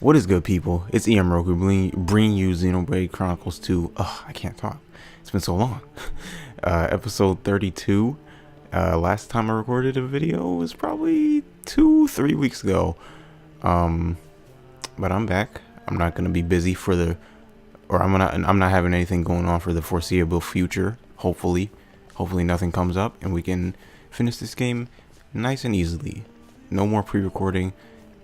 What is good, people? It's EM Roku bringing you Xenoblade Chronicles 2. Ugh, I can't talk. It's been so long. Episode 32. Last time I recorded a video was probably 2-3 weeks ago. But I'm back. I'm not gonna be busy for I'm not having anything going on for the foreseeable future. Hopefully nothing comes up and we can finish this game nice and easily. No more pre-recording,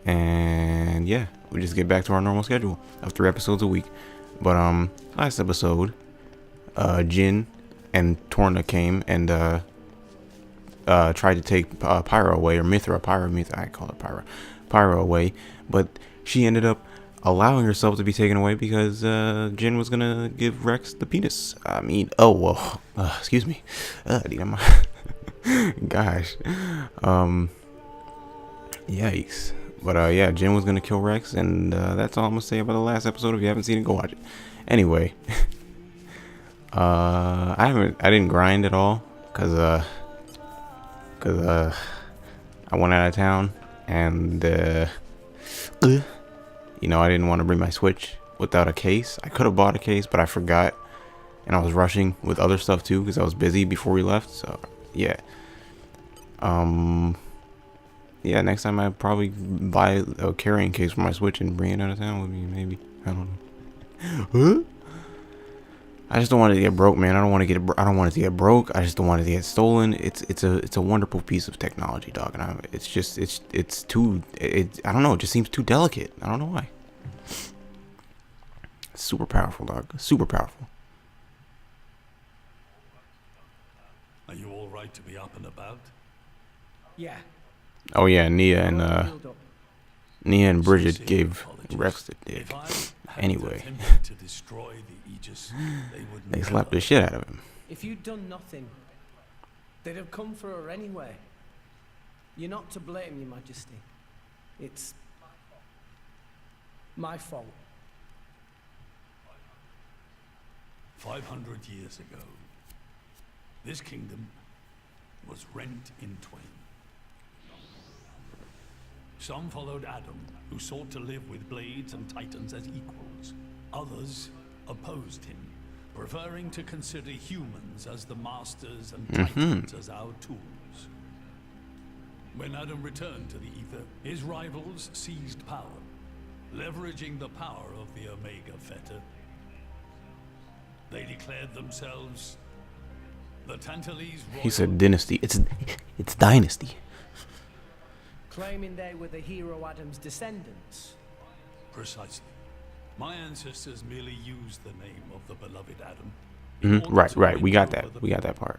and yeah, we just get back to our normal schedule of 3 episodes a week. But last episode, Jin and Torna came and tried to take Pyra away, or Mithra, I call her Pyra away, but she ended up allowing herself to be taken away because Jin was gonna give Rex the penis. I mean, oh well, excuse me, dude, gosh, yikes. But yeah, Jin was gonna kill Rex, and that's all I'm gonna say about the last episode. If you haven't seen it, go watch it. Anyway, I didn't grind at all because I went out of town, and you know, I didn't want to bring my Switch without a case. I could have bought a case, but I forgot, and I was rushing with other stuff too because I was busy before we left. So yeah, yeah. Next time I probably buy a carrying case for my Switch and bring it out of town with me. Maybe, I don't know. Huh? I just don't want it to get broke, man. I don't want it to get broke. I just don't want it to get stolen. It's a wonderful piece of technology, dog. And it's too. I don't know. It just seems too delicate. I don't know why. Super powerful, dog. Super powerful. Are you all right to be up and about? Yeah. Oh yeah, Nia and Bridget gave Rex the dick. Anyway, to destroy the Aegis, they slapped the shit out of him. If you'd done nothing, they'd have come for her anyway. You're not to blame, Your Majesty. It's my fault. 500 years ago, this kingdom was rent in twain. Some followed Adam, who sought to live with blades and titans as equals. Others opposed him, preferring to consider humans as the masters and titans as our tools. When Adam returned to the ether, his rivals seized power, leveraging the power of the Omega Fetter. They declared themselves the Tantalese Royal. He said dynasty. It's dynasty. Claiming they were the hero Adam's descendants. Precisely. My ancestors merely used the name of the beloved Adam. Right. We got that. We got that part.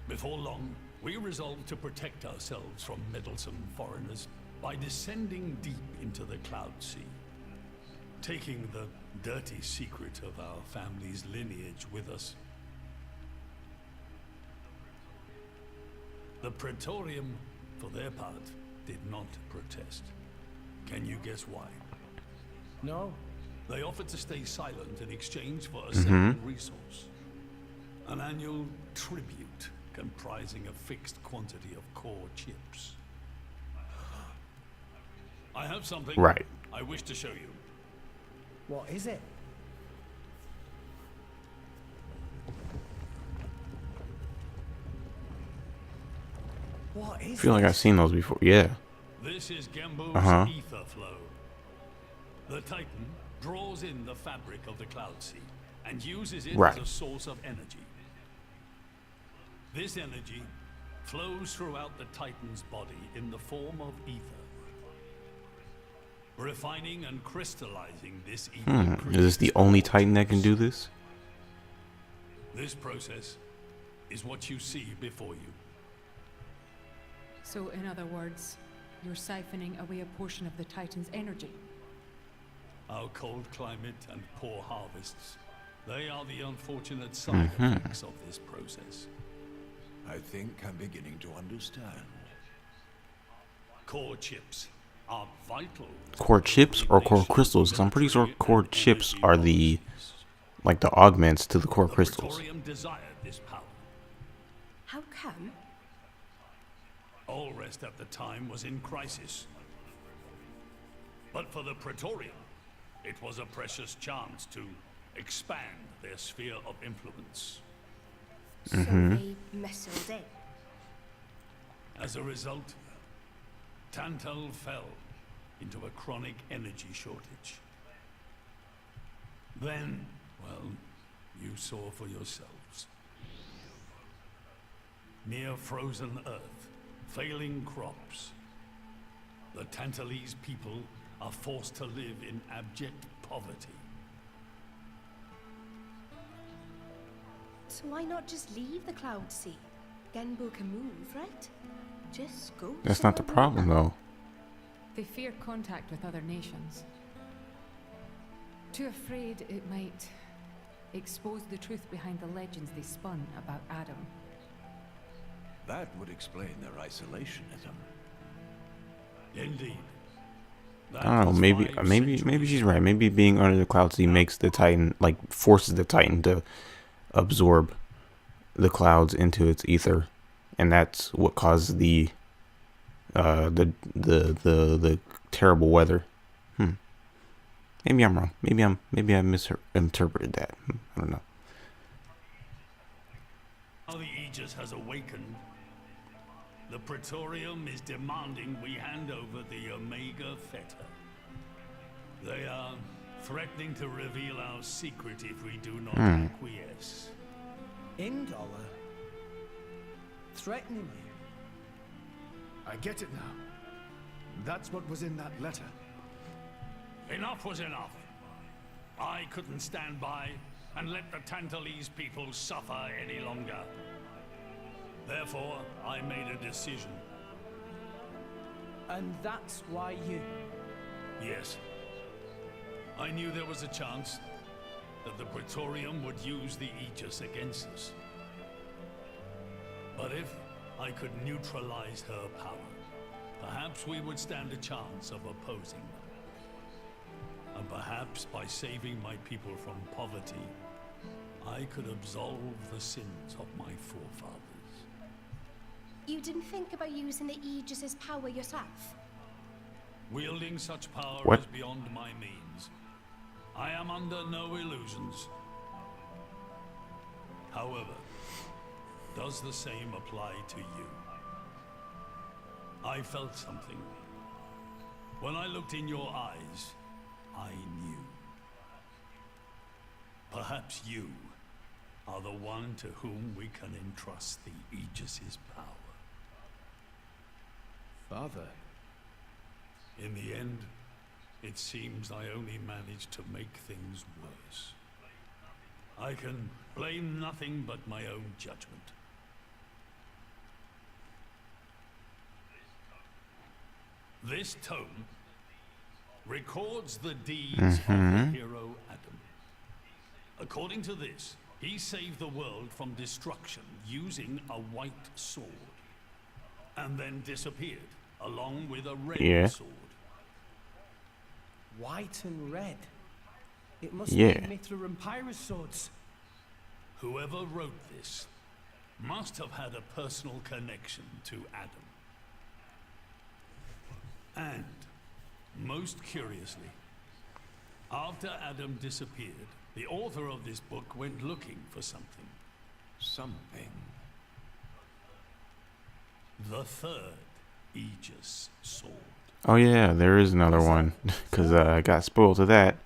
Before long, we resolved to protect ourselves from meddlesome foreigners by descending deep into the Cloud Sea, taking the dirty secret of our family's lineage with us. The Praetorium, for their part, did not protest. Can you guess why? No. They offered to stay silent in exchange for a certain resource. An annual tribute comprising a fixed quantity of core chips. I have something I wish to show you. What is it? What is I feel like I've seen those before. Yeah. This is Gembo's ether flow. The Titan draws in the fabric of the Cloud Sea and uses it as a source of energy. This energy flows throughout the Titan's body in the form of ether. Refining and crystallizing this ether. Is this the only Titan that can do this? This process is what you see before you. So, in other words, you're siphoning away a portion of the Titan's energy. Our cold climate and poor harvests, they are the unfortunate side effects of this process. I think I'm beginning to understand. Core chips are vital. Core chips or core crystals? Because I'm pretty sure core chips are the augments to the core crystals. Praetorium desired this power. How come? Ulrest at the time was in crisis. But for the Praetorian, it was a precious chance to expand their sphere of influence. So they messled in. As a result, Tantal fell into a chronic energy shortage. Then, well, you saw for yourselves. Near frozen earth, failing crops, the Tantalese people are forced to live in abject poverty. So why not just leave the Cloud Sea? Genbu can move, right? Just go. That's not the problem, though. They fear contact with other nations. Too afraid it might expose the truth behind the legends they spun about Adam. That would explain their isolationism. Indeed. I don't know. Maybe she's right. Maybe being under the Cloud Sea makes the Titan, like, forces the Titan to absorb the clouds into its ether, and that's what causes the terrible weather. Maybe I'm wrong. Maybe I misinterpreted that. I don't know. Now the Aegis has awakened. The Praetorium is demanding we hand over the Omega Fetter. They are threatening to reveal our secret if we do not acquiesce. Indollar? Threatening you? I get it now. That's what was in that letter. Enough was enough. I couldn't stand by and let the Tantalese people suffer any longer. Therefore, I made a decision. And that's why you... Yes. I knew there was a chance that the Praetorium would use the Aegis against us. But if I could neutralize her power, perhaps we would stand a chance of opposing them. And perhaps by saving my people from poverty, I could absolve the sins of my forefathers. You didn't think about using the Aegis's power yourself? Wielding such power What? is beyond my means. I am under no illusions. However, does the same apply to you? I felt something. When I looked in your eyes, I knew. Perhaps you are the one to whom we can entrust the Aegis's power. Father, In the end, it seems I only managed to make things worse. I can blame nothing but my own judgment. This tome records the deeds of the hero Adam. According to this, he saved the world from destruction using a white sword, and then disappeared along with a red sword. White and red. It must Yeah. be Mithra and Pyrrhus swords. Whoever wrote this must have had a personal connection to Adam. And, most curiously, after Adam disappeared, the author of this book went looking for something. Something. The third Aegis sword. Oh yeah, there is another one. Because I got spoiled to that.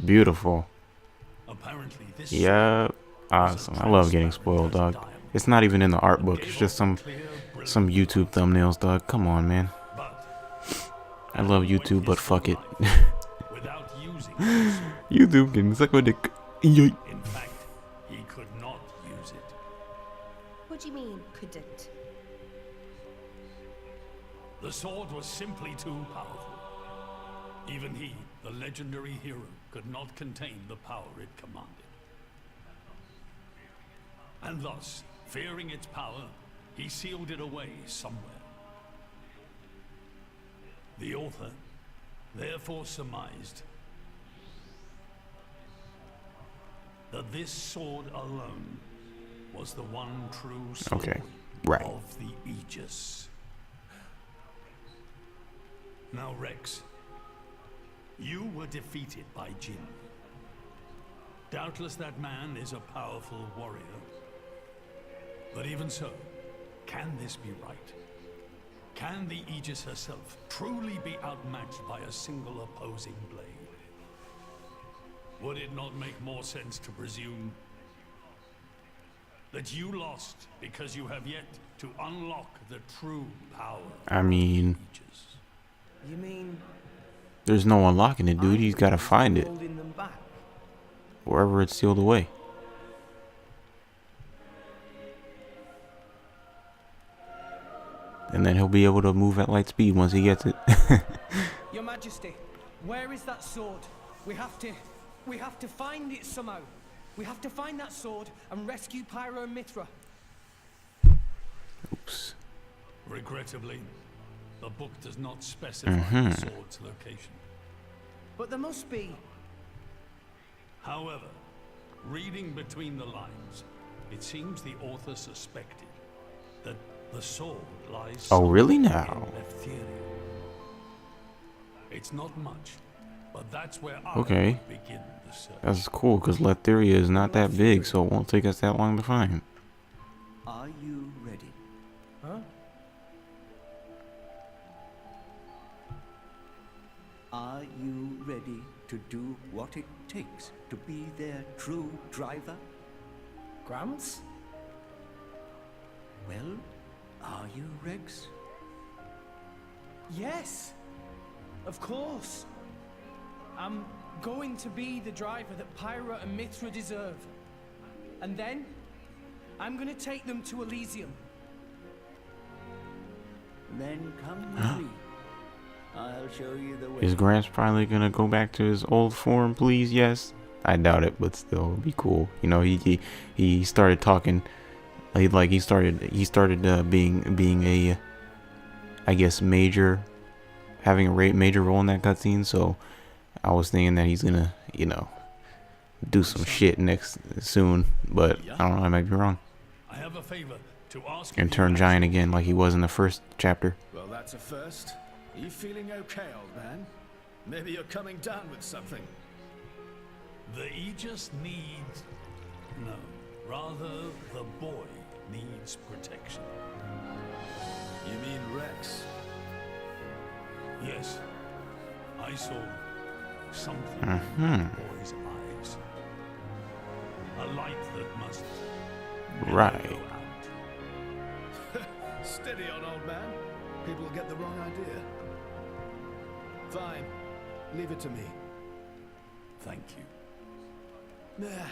Beautiful. Apparently this Yep. Awesome. I love getting spoiled, dog. It's not even in the art book. It's just some YouTube thumbnails, dog. Come on, man. I love YouTube, but fuck it. without using the sword. YouTube can suck my dick. Yoink. In fact, he could not use it. What do you mean, couldn't? The sword was simply too powerful. Even he, the legendary hero, could not contain the power it commanded. And thus, fearing its power, he sealed it away somewhere. The author therefore surmised that this sword alone was the one true sword Okay, right. of the Aegis. Now, Rex, you were defeated by Jin. Doubtless that man is a powerful warrior. But even so, can this be right? Can the Aegis herself truly be outmatched by a single opposing blade? Would it not make more sense to presume that you lost because you have yet to unlock the true power I mean, of the Aegis? You mean there's no unlocking it, dude. He's got to find it holding them back? wherever it's sealed away. And then he'll be able to move at light speed once he gets it. Your Majesty, where is that sword? We have to find it somehow. We have to find that sword and rescue Pyro and Mithra. Oops. Regrettably, the book does not specify the sword's location. But there must be. However, reading between the lines, it seems the author suspected that the sword lies Oh, really somewhere now? in Ethereum. It's not much, but that's where I Okay. would begin the search. That's cool, because Letheria is not that big, so it won't take us that long to find. Are you ready? Huh? Are you ready to do what it takes to be their true driver? Gramps? Well, are you, Rex? Yes. Of course. I'm going to be the driver that Pyra and Mithra deserve. And then, I'm gonna take them to Elysium. Then come with me. I'll show you the way. Is Gramps finally gonna go back to his old form, please? Yes. I doubt it, but still, it'd be cool. You know, he started talking. He started being a, I guess, having a major role in that cutscene. So I was thinking that he's gonna, you know, do some shit soon. But I don't know. I might be wrong. I have a favor to ask And of turn you, giant again, like he was in the first chapter. Well, that's a first. Are you feeling okay, old man? Maybe you're coming down with something. The Aegis needs... No, rather the boy needs protection. You mean Rex? Yes, I saw something in the boy's eyes. A light that must never Right. go out. Steady on, old man. People will get the wrong idea. Fine. Leave it to me. Thank you. Nah,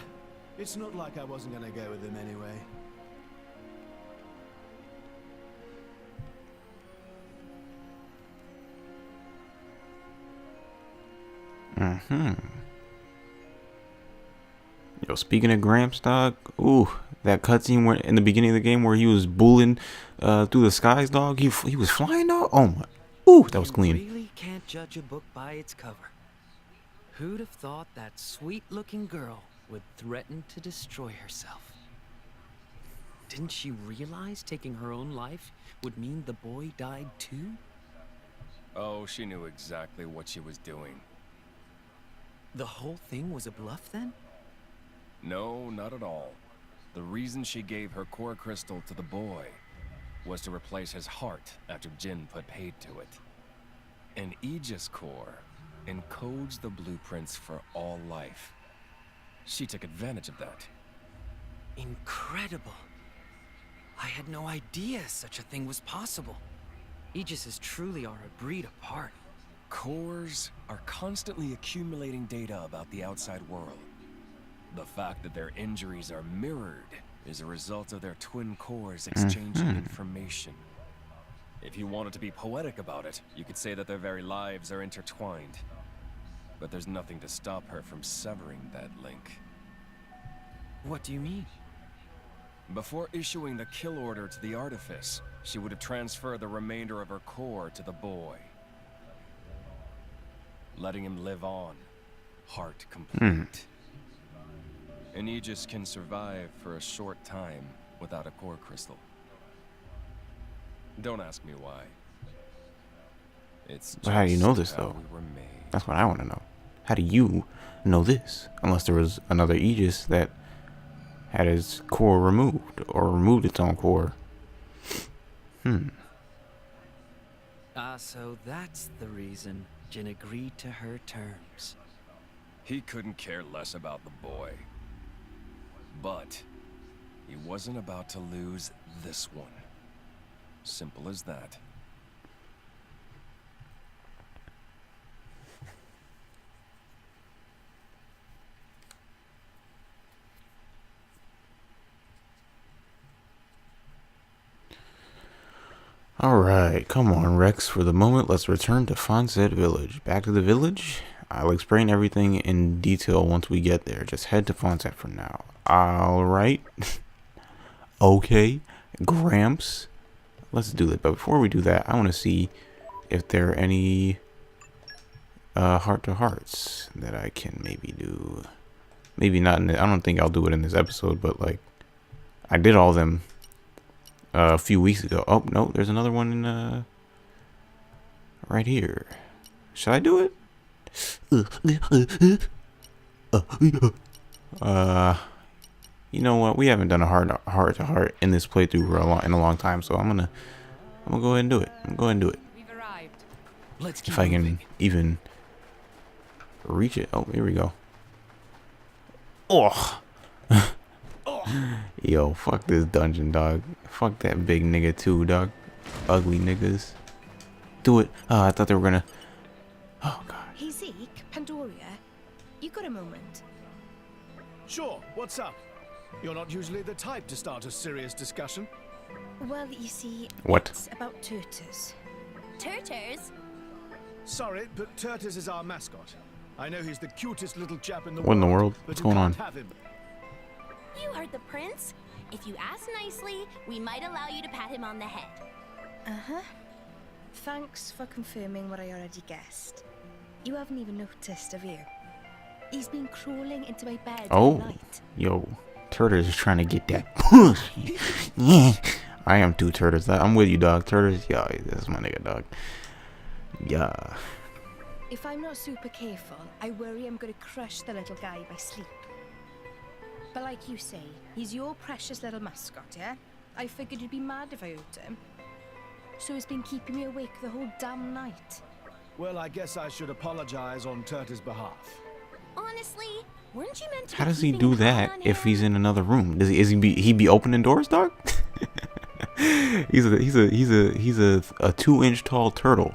it's not like I wasn't gonna go with him anyway. Yo, speaking of Gramps, dog, ooh, that cutscene where in the beginning of the game where he was bulling through the skies, dog. He was flying, dog. Oh my, ooh, that was You clean. really can't judge a book by its cover. Who'd have thought that sweet-looking girl would threaten to destroy herself? Didn't she realize taking her own life would mean the boy died too? Oh, she knew exactly what she was doing. The whole thing was a bluff then? No, not at all. The reason she gave her core crystal to the boy was to replace his heart after Jin put paid to it. An Aegis core encodes the blueprints for all life. She took advantage of that. Incredible. I had no idea such a thing was possible. Aegises truly are a breed apart. Cores are constantly accumulating data about the outside world. The fact that their injuries are mirrored is a result of their twin cores exchanging information. If you wanted to be poetic about it, you could say that their very lives are intertwined. But there's nothing to stop her from severing that link. What do you mean? Before issuing the kill order to the Artifice, she would have transferred the remainder of her core to the boy, letting him live on, heart complete. An Aegis can survive for a short time without a core crystal. Don't ask me why. It's But how do you know this, how though? we were made. That's what I want to know. How do you know this? Unless there was another Aegis that had its core removed, or removed its own core. So that's the reason Jin agreed to her terms. He couldn't care less about the boy. But he wasn't about to lose this one. Simple as that. Alright, come on, Rex. For the moment, let's return to Fonset Village. Back to the village? I'll explain everything in detail once we get there. Just head to Fonset for now. Alright. Okay. Gramps. Let's do it. But before we do that, I want to see if there are any heart-to-hearts that I can maybe do. Maybe not in I don't think I'll do it in this episode, but like I did all of them a few weeks ago. Oh no, there's another one in right here. Should I do it? You know what? We haven't done a heart to heart in this playthrough for in a long time, so I'm gonna go ahead and do it. I'm going to do it. We've arrived. Let's keep If I moving. can even reach it. Oh, here we go. Oh. Yo, fuck this dungeon, dog. Fuck that big nigga too, dog. Ugly niggas. Do it. Oh, I thought they were gonna. Oh god. Hey Zeke, Pandoria, you got a moment? Sure, what's up? You're not usually the type to start a serious discussion. Well, you see, What? it's about Turters. Turters? Sorry, but Turtis is our mascot. I know he's the cutest little chap in the What in world. the world? but What's you going on? can't have him. You heard the prince. If you ask nicely, we might allow you to pat him on the head. Uh-huh. Thanks for confirming what I already guessed. You haven't even noticed, have you? He's been crawling into my bed all Oh, night. yo, Turtles is trying to get that pussy. Yeah, I am too, Turtles. I'm with you, dog. Turtles, yeah, that's my nigga, dog. Yeah. If I'm not super careful, I worry I'm gonna crush the little guy by sleep. But like you say, he's your precious little mascot, yeah? I figured you'd be mad if I hurt him. So he's been keeping me awake the whole damn night. Well, I guess I should apologize on Turtis' behalf. Honestly, weren't you meant to How be does he keeping do an eye that on if him? he's in another room? Does he be opening doors, dog? he's a 2-inch tall turtle.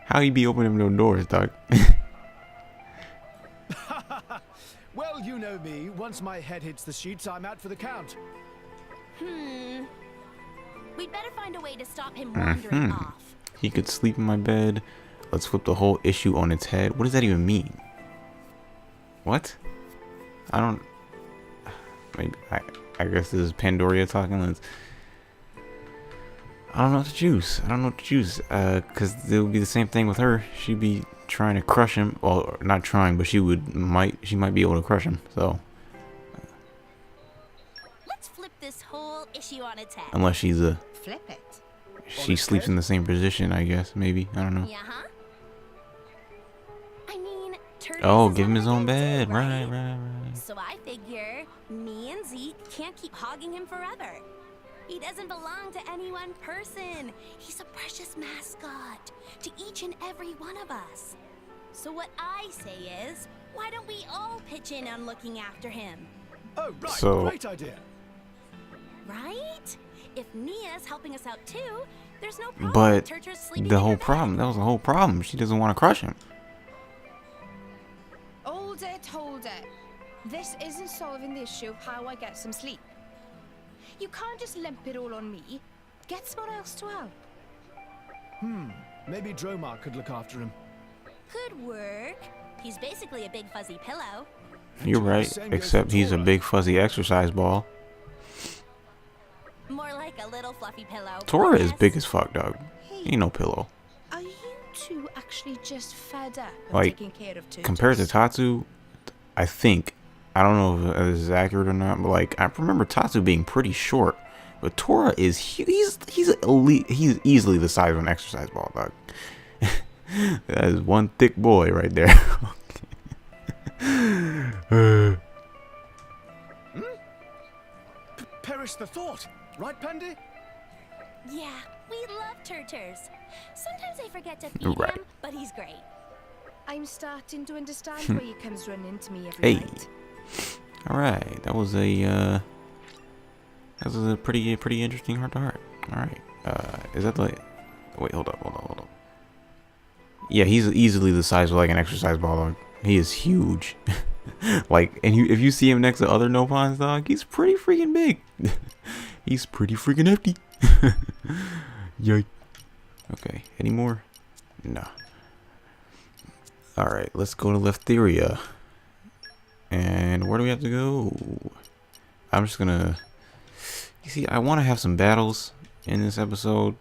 How he be opening no doors, dog? Well, you know me. Once my head hits the sheets, I'm out for the count. We'd better find a way to stop him wandering off. He could sleep in my bed. Let's flip the whole issue on its head. What does that even mean? What? I don't. Maybe I guess this is Pandoria talking. I don't know what to choose. Cause it would be the same thing with her. She'd be trying to crush him. Well, not trying, but she might be able to crush him. So Let's flip this whole issue on its head. unless she Flip it. sleeps in the same position, I guess. Maybe, I don't know. Yeah, huh? I mean, Turtis Oh, is give him on his our own bed bed. too, Right. So I figure me and Zeke can't keep hogging him forever. He doesn't belong to any one person. He's a precious mascot to each and every one of us. So what I say is, why don't we all pitch in on looking after him? Oh, right. So- Great idea. Right? If Nia's helping us out too, there's no problem But with Turtles sleeping the in whole her bed. problem. That was the whole problem. She doesn't want to crush him. Hold it. This isn't solving the issue of how I get some sleep. You can't just limp it all on me. Get someone else to help. Maybe Dromar could look after him. Could work. He's basically a big fuzzy pillow. You're right. Same goes Except for he's a Tora. big fuzzy exercise ball. More like a little fluffy pillow. Tora is Yes. big as fuck, dog. Hey, Ain't no pillow. are you two actually just fed up of Like, taking care of Turtles? Compared to Tatsu, I think, I don't know if this is accurate or not, but like I remember Tatsu being pretty short, but Tora is he's easily the size of an exercise ball, dog. That is one thick boy right there. Perish the thought, right, Pandy? Yeah, we love Turters. Sometimes I forget to feed Right. him, but he's great. I'm starting to understand why he comes running to me every Hey. night. All right, that was a pretty interesting heart to heart. All right, is that the? Wait, hold up. Yeah, he's easily the size of like an exercise ball dog. He is huge. Like, and if you see him next to other Nopons, dog, he's pretty freaking big. He's pretty freaking hefty. Yikes. Okay, any more? No. All right, let's go to Leftheria. And where do we have to go? I'm just gonna. You see, I want to have some battles in this episode.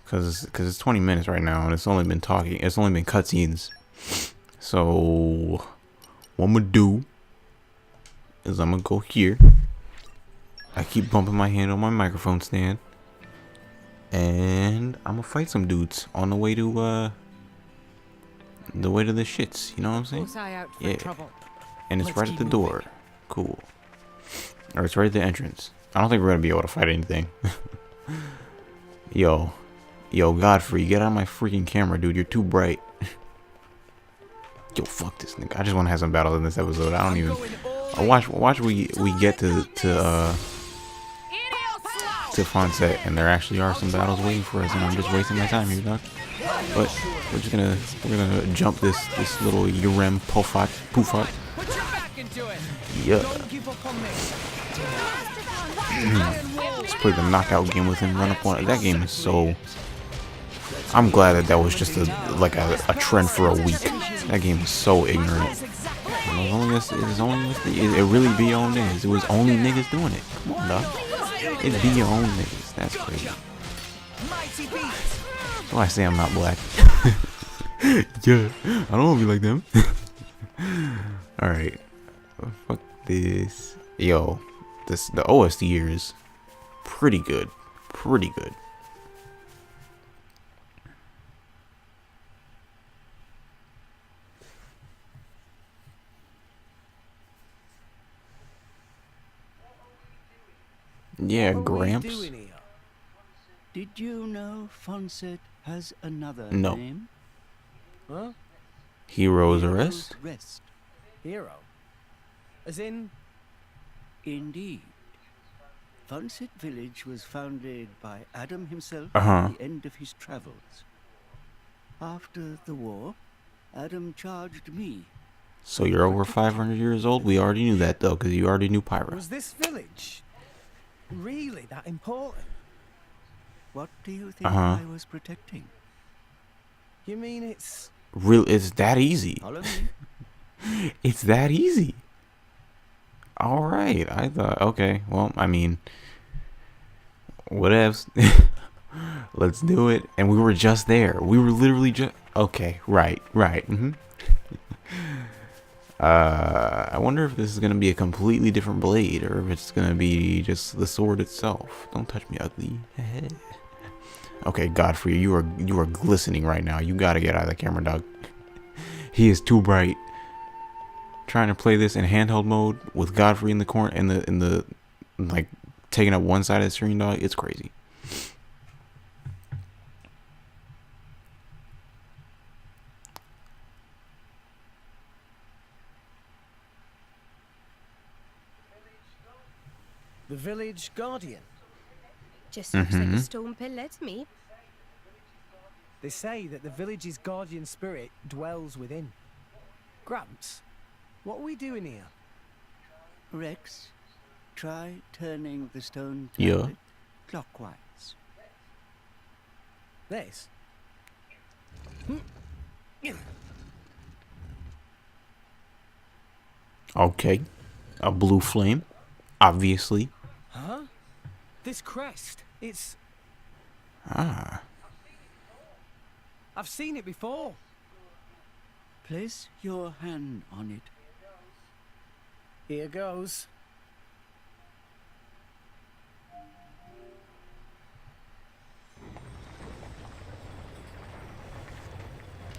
Cause it's 20 minutes right now, and it's only been talking. It's only been cutscenes. So what I'm gonna do is I'm gonna go here. I keep bumping my hand on my microphone stand, and I'm gonna fight some dudes on the way to the shits. You know what I'm saying? Close eye out for Yeah. trouble. And it's Let's right at keep the door. moving. Cool. Or it's right at the entrance. I don't think we're gonna be able to fight anything. Yo, Godfrey, get out of my freaking camera, dude. You're too bright. Yo, fuck this nigga. I just want to have some battles in this episode. I don't even. Watch we get to Fonset, and there actually are some battles waiting for us, and I'm just wasting my time here, dog. But we're gonna jump this little Urem Pufat. Put your back into it. Yeah. Don't give up on me. Let's play the knockout game with him. Run up on it. That game is so. I'm glad that was just a trend for a week. That game is so ignorant. It really be your own niggas. It was only niggas doing it. Come on, dog. It be your own niggas. That's crazy. That's why I say I'm not black. Yeah, I don't want to be like them. Alright. Fuck this. Yo, the OST here is pretty good. Pretty good. Yeah, What are we Gramps. doing here? Did you know Fonset has another No. name? Huh? Heroes Arrest? Rest. Hero? As in? Indeed. Fonset Village was founded by Adam himself Uh-huh. at the end of his travels. After the war, Adam charged me. So you're over 500 years old? We already knew that, though, because you already knew Pyra. Was this village really that important? What do you think Uh-huh. I was protecting? You mean it's... It's that easy. Follow me. It's that easy. All right. I thought, okay. Well, I mean, whatevs. Let's do it. And we were just there. We were literally just... Okay. Right. Mm-hmm. I wonder if this is going to be a completely different blade, or if it's going to be just the sword itself. Don't touch me, ugly. Okay, Godfrey, you are glistening right now. You got to get out of the camera, dog. He is too bright. Trying to play this in handheld mode with Godfrey in the corner, in the like taking up one side of the screen, dog. It's crazy. The village guardian? Just looks like Mhm. a stone pillar to me. They say that the village's guardian spirit dwells within. Gramps, what are we doing here? Rex, try turning the stone Yeah. tablet clockwise. This? Okay, a blue flame, obviously. Huh? This crest, it's... Ah, I've seen it before. Place your hand on it. Here goes.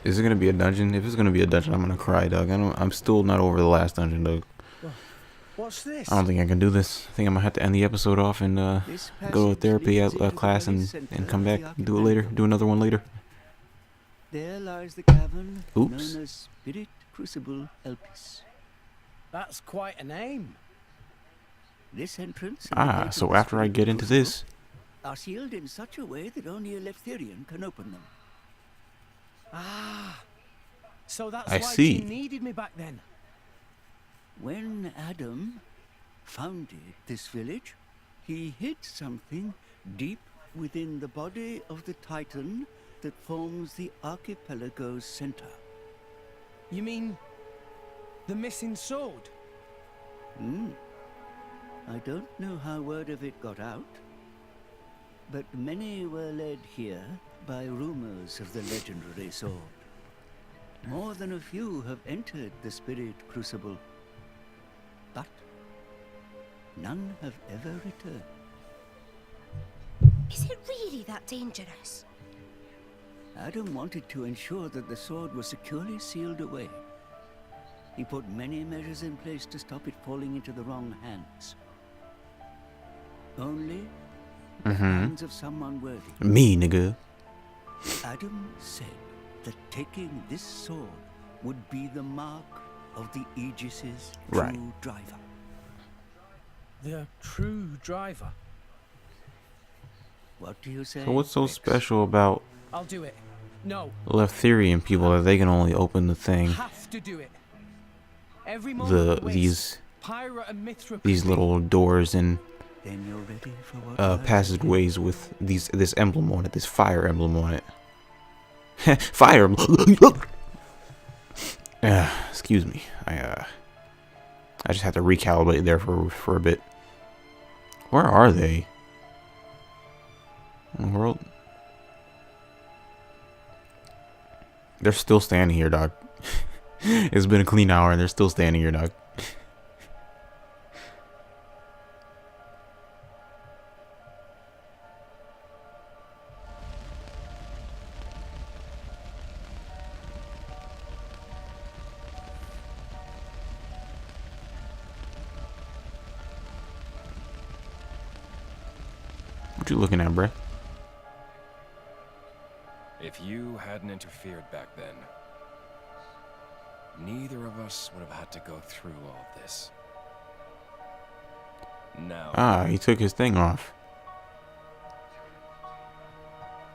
Is it gonna be a dungeon? If it's gonna be a dungeon, I'm gonna cry, Doug. I'm still not over the last dungeon, Doug. What's this? I don't think I can do this. I think I'm gonna have to end the episode off and go to therapy class and come back and do it later. Do another one later. There lies the cavern Oops. known as Spirit Crucible Elpis. That's quite a name. This entrance and the gate of So the after I Spirit get into Crucible this, are sealed in such a way that only a Leftherian can open them. Ah, so that's I why see. you needed me back then. When Adam founded this village, he hid something deep within the body of the Titan that forms the archipelago's center. You mean the missing sword? I don't know how word of it got out, but many were led here by rumors of the legendary sword. More than a few have entered the Spirit Crucible, but none have ever returned. Is it really that dangerous? Adam wanted to ensure that the sword was securely sealed away. He put many measures in place to stop it falling into the wrong hands. Only the hands of someone worthy. me, nigga. Adam said that taking this sword would be the mark of the Aegis's Right. true driver. The true driver. What do you say? So what's so Rex? special about I'll do it. No, Leftherian people that they can only open the thing? have to do it. Every moment we waste, Pyra and Mithra These could little doors and Then you're ready for what I passageways with this emblem on it, this fire emblem on it. Fire emblem. Excuse me. I just had to recalibrate there for a bit. Where are they? In the world? They're still standing here, dog. It's been a clean hour and they're still standing here, dog. What you looking at, bruh? If you hadn't interfered back then, neither of us would have had to go through all this. Now, He took his thing off.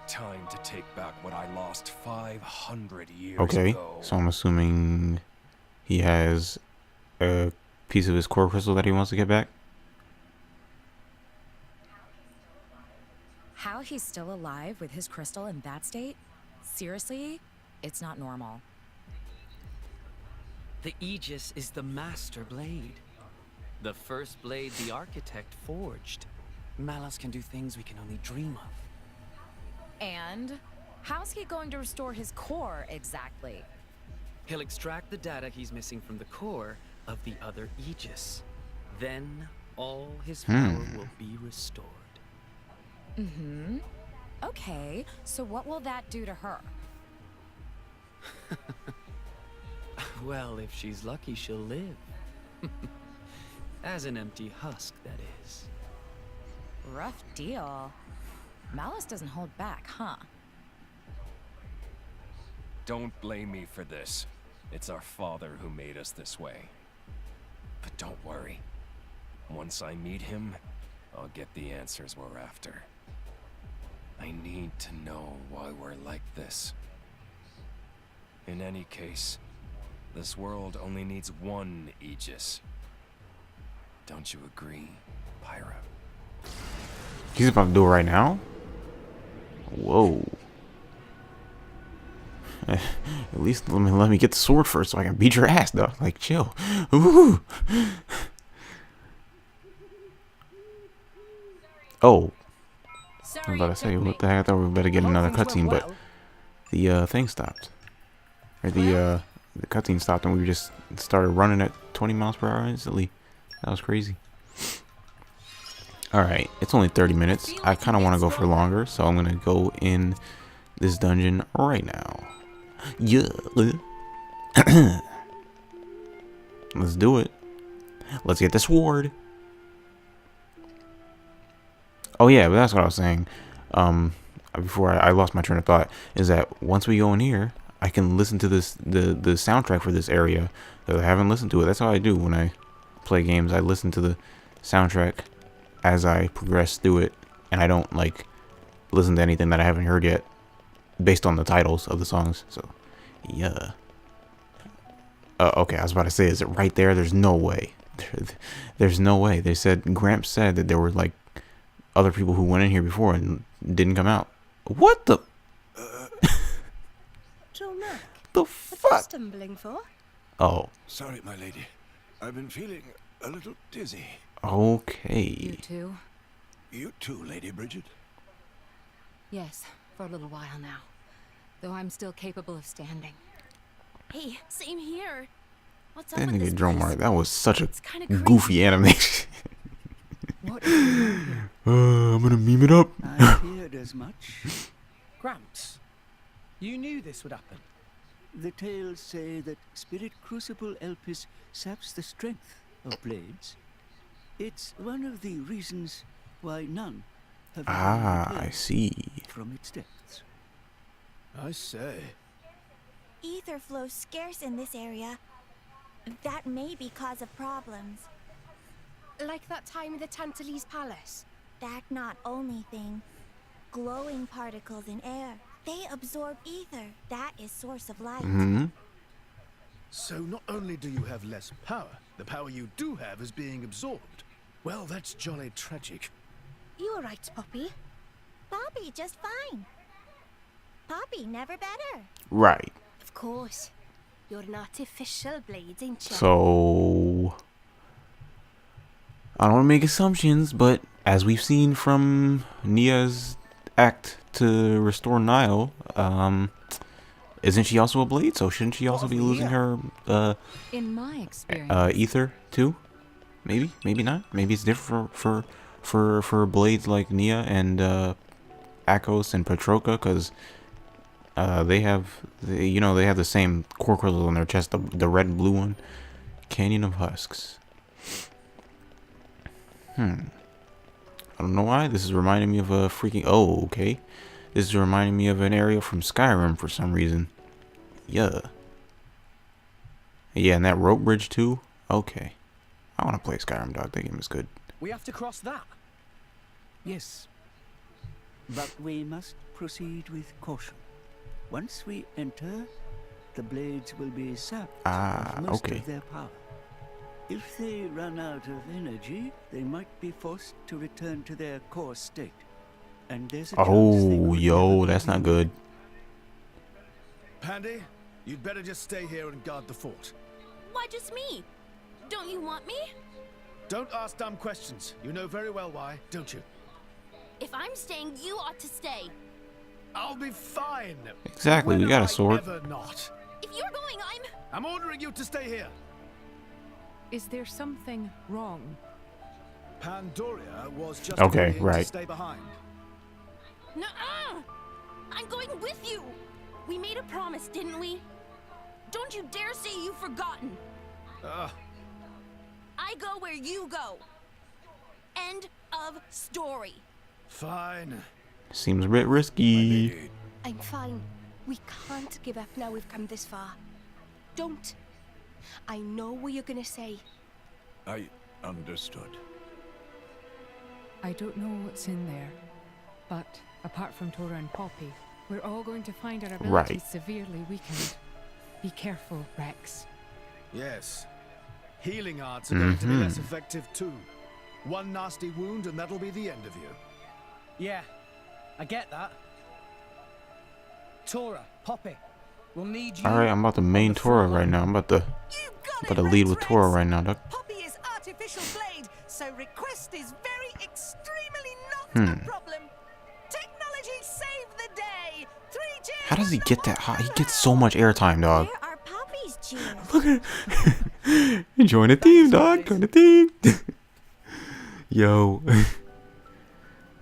time to take back what I lost 500 years Okay, ago. so I'm assuming he has a piece of his core crystal that he wants to get back. How he's still alive with his crystal in that state? Seriously? It's not normal. The Aegis is the master blade. The first blade the architect forged. Malus can do things we can only dream of. And how's he going to restore his core exactly? He'll extract the data he's missing from the core of the other Aegis. Then all his power will be restored. Mm-hmm. Okay, so what will that do to her? Well, if she's lucky, she'll live. As an empty husk, that is. Rough deal. Malus doesn't hold back, huh? Don't blame me for this. It's our father who made us this way. But don't worry. Once I meet him, I'll get the answers we're after. I need to know why we're like this. In any case, this world only needs one Aegis. Don't you agree, Pyra? He's about to do it right now? Whoa. At least let me get the sword first so I can beat your ass, though. Like, chill. Ooh. Oh. I was about to say, what the heck? I thought we better get another cutscene, but the thing stopped. Or the cutscene stopped and we just started running at 20 miles per hour instantly. That was crazy. Alright, it's only 30 minutes. I kind of want to go for longer, so I'm going to go in this dungeon right now. Yeah. Let's do it. Let's get the sword. Oh yeah, but that's what I was saying. Before I lost my train of thought, is that once we go in here, I can listen to the soundtrack for this area that I haven't listened to it. That's how I do when I play games. I listen to the soundtrack as I progress through it, and I don't like listen to anything that I haven't heard yet based on the titles of the songs. So yeah. Okay, I was about to say, is it right there? There's no way. There's no way. They said, Gramps said that there were like other people who went in here before and didn't come out. What the? Joe Mac, The what are you fuck? stumbling for? Oh, Sorry, my lady. I've been feeling a little dizzy. You okay. too? You too, Lady Bridget. Yes, for a little while now. Though I'm still capable of standing. Hey, same here. What's up That with this nigga Drone place? Mark, that was such a It's kinda creepy. goofy animation. What is going on here? I'm gonna meme it up. I feared as much. Gramps, you knew this would happen. The tales say that Spirit Crucible Elpis saps the strength of blades. It's one of the reasons why none have ever Ah, I returned see. from its depths. I say. Ether flows scarce in this area. That may be cause of problems. Like that time in the Tantalese Palace. That not only thing. Glowing particles in air. They absorb ether. That is source of light. Hmm. So not only do you have less power, the power you do have is being absorbed. Well, that's jolly tragic. You alright, Poppy? Poppy just fine. Poppy never better. Right. Of course. You're an artificial blade, ain't you? So I don't want to make assumptions, but as we've seen from Nia's act to restore Nile, isn't she also a blade? So shouldn't she also be losing her In my experience, ether too? Maybe, maybe not. Maybe it's different for blades like Nia and Akos and Petroka, because they have the same core crystals on their chest, the red and blue one. Canyon of Husks. I don't know why. This is reminding me of a freaking... Oh, okay. This is reminding me of an area from Skyrim for some reason. Yeah. Yeah, and that rope bridge too. Okay. I want to play Skyrim, dog. That game is good. We have to cross that. Yes. But we must proceed with caution. Once we enter, the blades will be sapped of most okay. of their power. If they run out of energy, they might be forced to return to their core state. And there's a chance they Oh, could yo, never that's be not good. Pandy, you'd better just stay here and guard the fort. Why just me? Don't you want me? Don't ask dumb questions. You know very well why, don't you? If I'm staying, you ought to stay. I'll be fine. Exactly, we When got a have I sword. ever not. If you're going, I'm ordering you to stay here. is there something wrong? Pandoria was just Okay, agreeing right. to stay behind. Nuh-uh! I'm going with you. We made a promise, didn't we? Don't you dare say you've forgotten. I go where you go. End of story. Fine. Seems a bit risky. I'm fine. We can't give up now we've come this far. Don't. I know what you're gonna say. I understood. I don't know what's in there, but apart from Tora and Poppy, we're all going to find our abilities Right. severely weakened. Be careful, Rex. Yes. Healing arts are going to be less effective too. One nasty wound and that'll be the end of you. Yeah, I get that. Tora, Poppy, we'll need you. Alright, I'm about to main Tora right now. I'm about to lead with Tora right now, dog. Poppy is artificial blade, so request is very extremely not a problem. Technology save the day. 3 cheers. How does he get that hot? He gets so much airtime, dog. Where are Poppy's cheers? Look at join the team, dog. Join the team. Yo.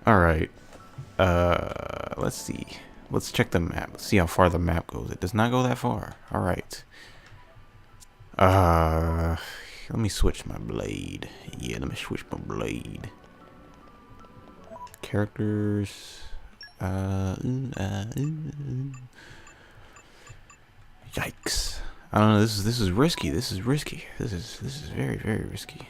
Alright. Let's see. Let's check the map. Let's see how far the map goes. It does not go that far. All right. Let me switch my blade. Yeah, let me switch my blade. Characters. Yikes. I don't know. This is risky. This is risky. This is very, very risky.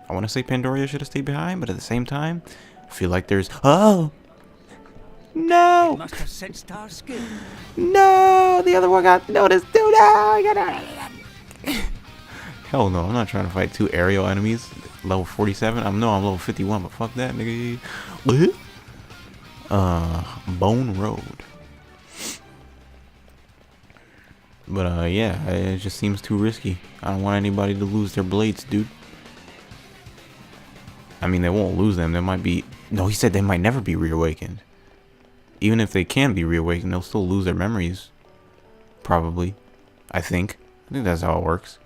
I want to say Pandoria should have stayed behind, but at the same time, I feel like there's no. Must have sensed our skill. No, the other one got noticed. Dude, no, I gotta. Hell no, I'm not trying to fight 2 aerial enemies. Level 47. I'm level 51, but fuck that, nigga. Bone Road. But yeah, it just seems too risky. I don't want anybody to lose their blades, dude. I mean, they won't lose them. They might be. No, he said they might never be reawakened. Even if they can be reawakened, they'll still lose their memories. Probably. I think that's how it works.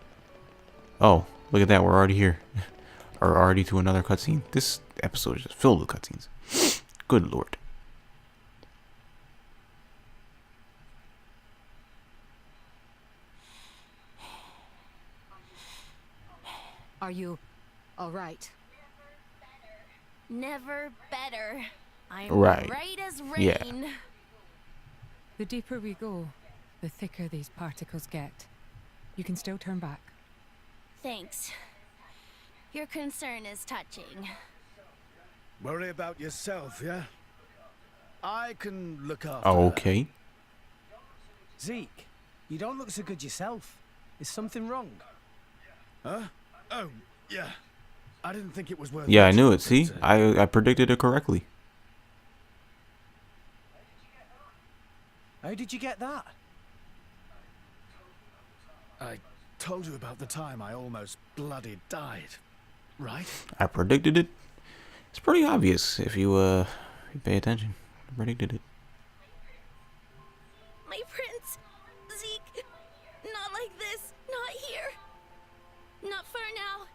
Oh, look at that. We're already here. Or already to another cutscene. This episode is just filled with cutscenes. Good lord. Are you all right? Never better. I'm Right. right as rain. Yeah. The deeper we go, the thicker these particles get. You can still turn back. Thanks. Your concern is touching. Worry about yourself, yeah? I can look after Okay. Zeke, you don't look so good yourself. Is something wrong? her. Huh? Oh, yeah. I didn't think it was worth Yeah, I knew it. mentioning, See, but, I predicted it correctly. How did you get that? I told you about the time I almost bloody died, right? I predicted it. It's pretty obvious if you pay attention. I predicted it. My prince, Zeke, not like this, not here. Not for now.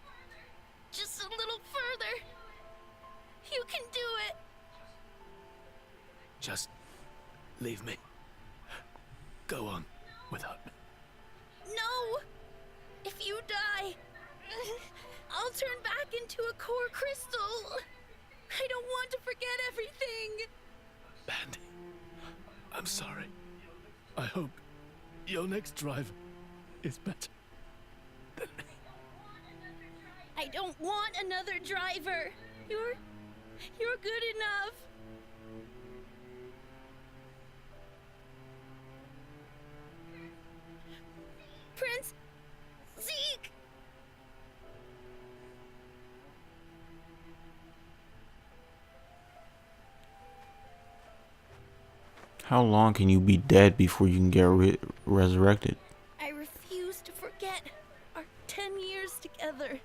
Just a little further. You can do it. Just leave me. Go on without me. No! If you die, I'll turn back into a core crystal. I don't want to forget everything. Bandy, I'm sorry. I hope your next driver is better than me. I don't want another driver. You're good enough. Prince Zeke. How long can you be dead before you can get resurrected? I refuse to forget our 10 years together.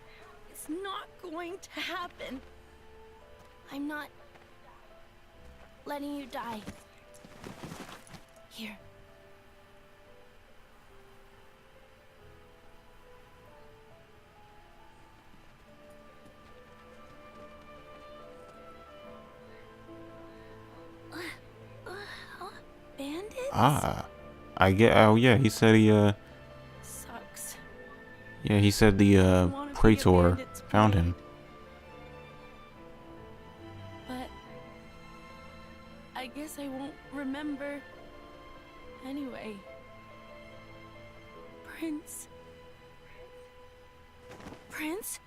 It's not going to happen. I'm not letting you die. Here. Bandits? Ah, I get. Oh yeah, he said he Sucks. Yeah, he said the Praetor found him. But I guess I won't remember anyway. Prince? Prince?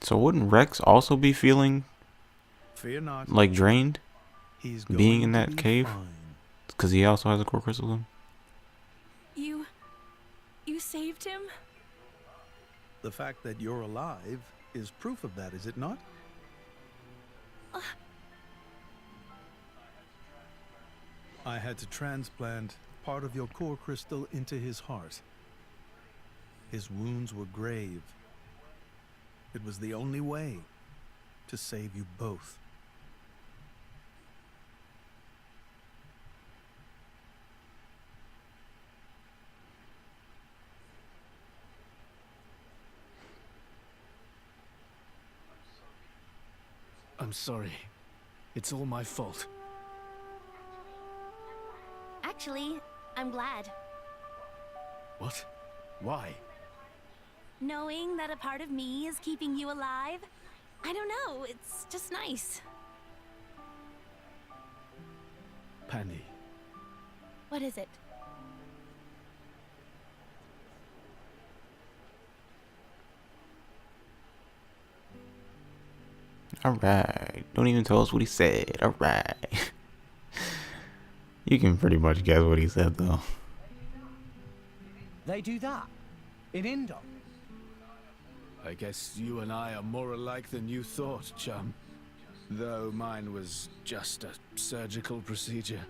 So wouldn't Rex also be feeling Fear not. like drained He's being going in to that be cave? fine. Because he also has a core crystal in him. You saved him? The fact that you're alive is proof of that, is it not? I had to transplant part of your core crystal into his heart. His wounds were grave. It was the only way to save you both. I'm sorry. It's all my fault. Actually, I'm glad. What? Why? Knowing that a part of me is keeping you alive, I don't know, it's just nice. Penny. What is it? Alright. Don't even tell us what he said. Alright. You can pretty much guess what he said, though. They do that? In Indon? I guess you and I are more alike than you thought, chum. Though mine was just a surgical procedure.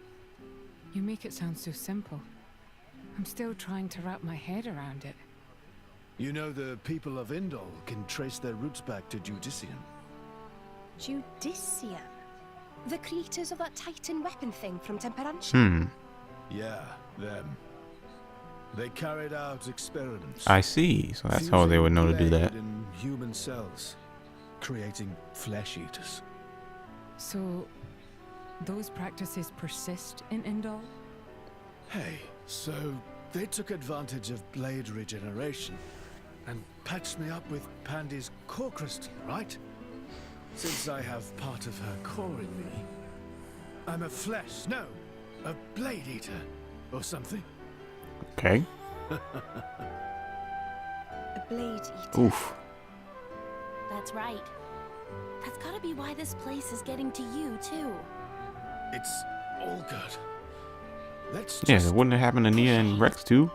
You make it sound so simple. I'm still trying to wrap my head around it. You know the people of Indol can trace their roots back to Judicium. Judicium? The creators of that Titan weapon thing from Temperantia? Yeah, them. They carried out experiments. I see. So that's how they would know to do that. In human cells, creating flesh eaters. So, those practices persist in Indol? Hey, so they took advantage of blade regeneration and patched me up with Pandy's core crystal, right? Since I have part of her core in me, I'm a blade eater or something. Okay. A blade eater. Oof. That's right. That's gotta be why this place is getting to you, too. It's all good. Let's Yeah, just wouldn't it happen to Nia and Rex too?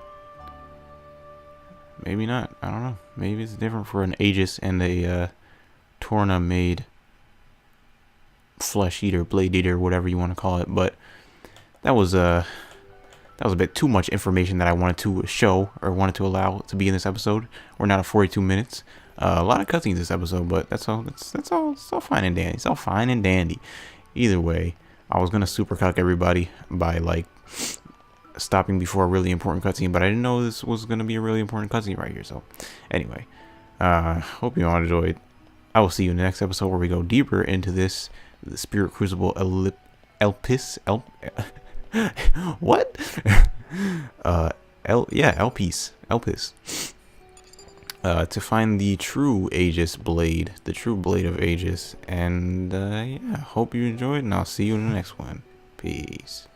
Maybe not. I don't know. Maybe it's different for an Aegis and a Torna made flesh eater, blade eater, whatever you want to call it. But that was a bit too much information that I wanted to show or wanted to allow to be in this episode. We're not at 42 minutes. A lot of cutscenes this episode, but that's all. That's all. It's all fine and dandy. It's all fine and dandy. Either way, I was gonna super cuck everybody by like stopping before a really important cutscene, but I didn't know this was gonna be a really important cutscene right here. So, anyway, hope you all enjoyed. I will see you in the next episode where we go deeper into the Spirit Crucible Elpis. What? Elpis. To find the true Aegis blade, the true blade of Aegis, and yeah, hope you enjoyed, and I'll see you in the next one. Peace.